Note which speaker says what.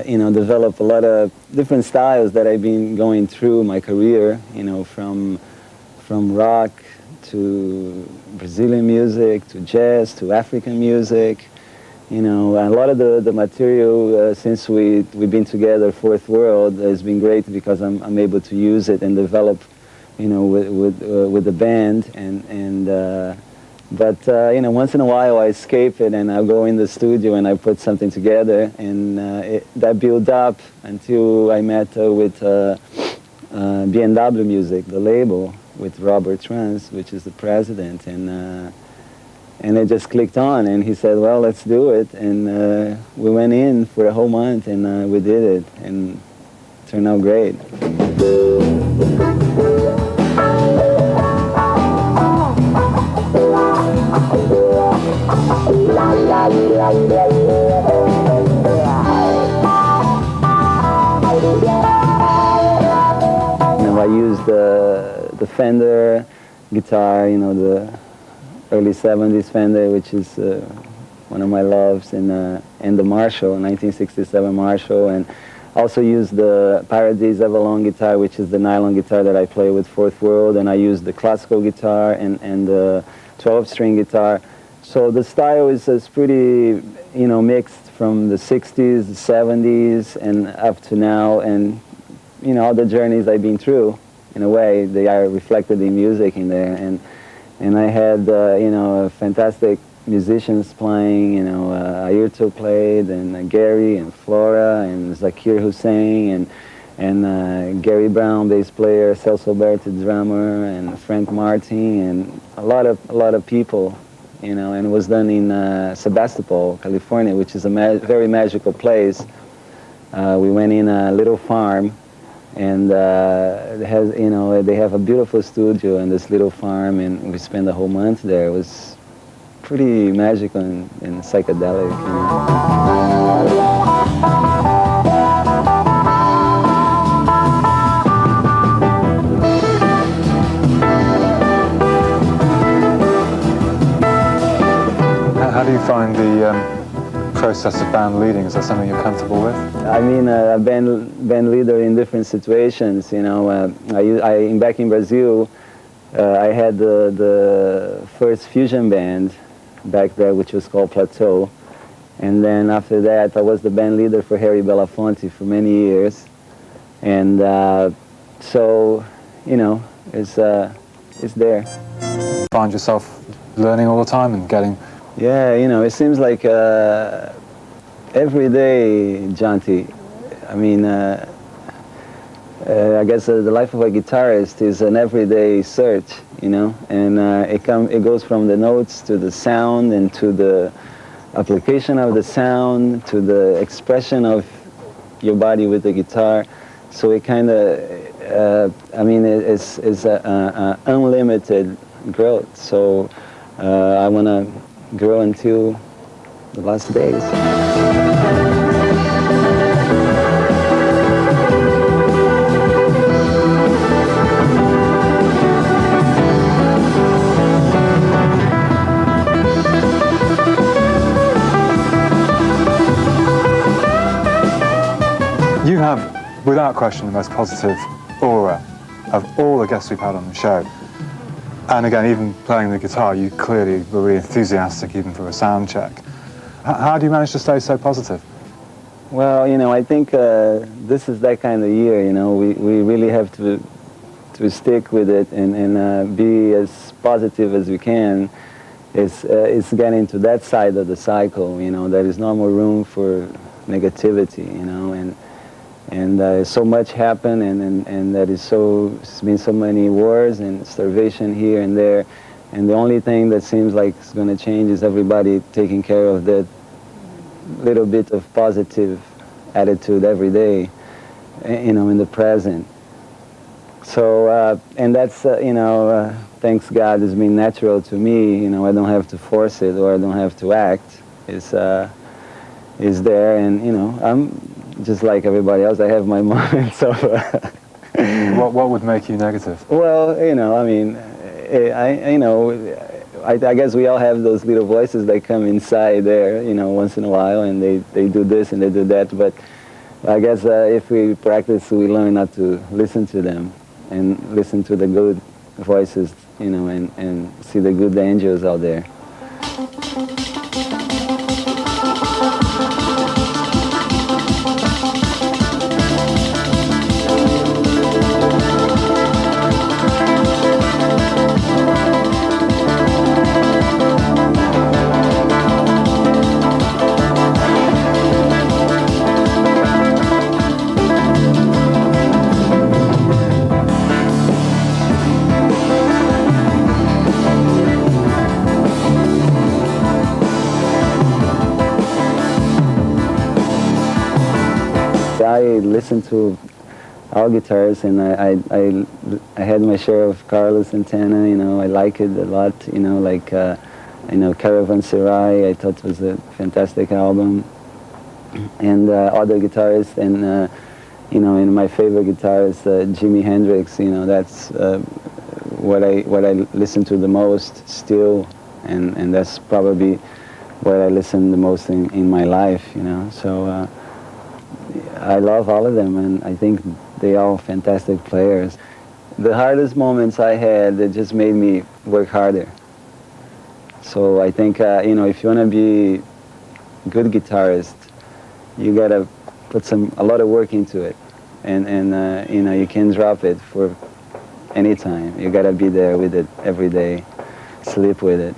Speaker 1: you know, develop a lot of different styles that I've been going through my career, you know, from rock to Brazilian music to jazz to African music. You know, and a lot of the material since we've been together, Fourth World, has been great because I'm able to use it and develop, you know, with the band. But you know, once in a while I escape it and I'll go in the studio and I put something together, and that built up until I met with BMW Music, the label, with Robert Trans, which is the president, and it just clicked on, and he said, well, let's do it, and we went in for a whole month, and we did it, and it turned out great. You know, I used the Fender guitar, you know, the early 70s Fender, which is one of my loves, and the Marshall, 1967 Marshall, and also used the Paradise Avalon guitar, which is the nylon guitar that I play with Fourth World, and I used the classical guitar and the 12-string guitar. So the style is pretty, you know, mixed from the 60s, the 70s, and up to now, and, you know, all the journeys I've been through, in a way, they are reflected in music in there, and I had, you know, fantastic musicians playing, you know, Ayrton played, and Gary, and Flora, and Zakir Hussein, and Gary Brown, bass player, Celso Berti, drummer, and Frank Martin, and a lot of people, you know, and it was done in Sebastopol, California, which is a very magical place. We went in a little farm, and it has, you know, they have a beautiful studio in this little farm, and we spent the whole month there. It was pretty magical and psychedelic, you know.
Speaker 2: How do you find the process of band leading? Is that something you're comfortable with?
Speaker 1: I mean, a band leader in different situations, you know. Back in Brazil, I had the first fusion band back there, which was called Plateau. And then after that, I was the band leader for Harry Belafonte for many years. And so, you know, it's there.
Speaker 2: Find yourself learning all the time and getting...
Speaker 1: Yeah, you know, it seems like every day, Janti. I mean, I guess the life of a guitarist is an everyday search, you know, and it goes from the notes to the sound and to the application of the sound to the expression of your body with the guitar. So it kind of, I mean, it's unlimited growth. So I want to grow until the last days.
Speaker 2: You have, without question, the most positive aura of all the guests we've had on the show. And again, even playing the guitar, you clearly were really enthusiastic even for a sound check. How do you manage to stay so positive?
Speaker 1: Well, you know, I think this is that kind of year, you know. We really have to stick with it and be as positive as we can. It's getting to that side of the cycle, you know. There is no more room for negativity, you know, and so much happened, and that it's been so many wars and starvation here and there, and the only thing that seems like it's going to change is everybody taking care of that little bit of positive attitude every day, you know, in the present. So, and that's, you know, thanks God, it's been natural to me, you know. I don't have to force it, or I don't have to act. It's there, and, you know, I'm just like everybody else. I have my moments of...
Speaker 2: What would make you negative?
Speaker 1: Well, you know, I mean, I guess we all have those little voices that come inside there, you know, once in a while, and they do this and they do that, but I guess if we practice, we learn not to listen to them and listen to the good voices, you know, and see the good angels out there. I listened to all guitars, and I had my share of Carlos Santana. You know, I like it a lot. You know, like you know, Caravanserai, I thought was a fantastic album, and other guitarists, and you know, and my favorite guitarist, Jimi Hendrix. You know, that's what I listen to the most still, and that's probably what I listen the most in my life. You know, so. I love all of them, and I think they all fantastic players. The hardest moments I had that just made me work harder. So I think you know, if you want to be a good guitarist, you gotta put a lot of work into it, and you know, you can't drop it for any time. You gotta be there with it every day, sleep with it.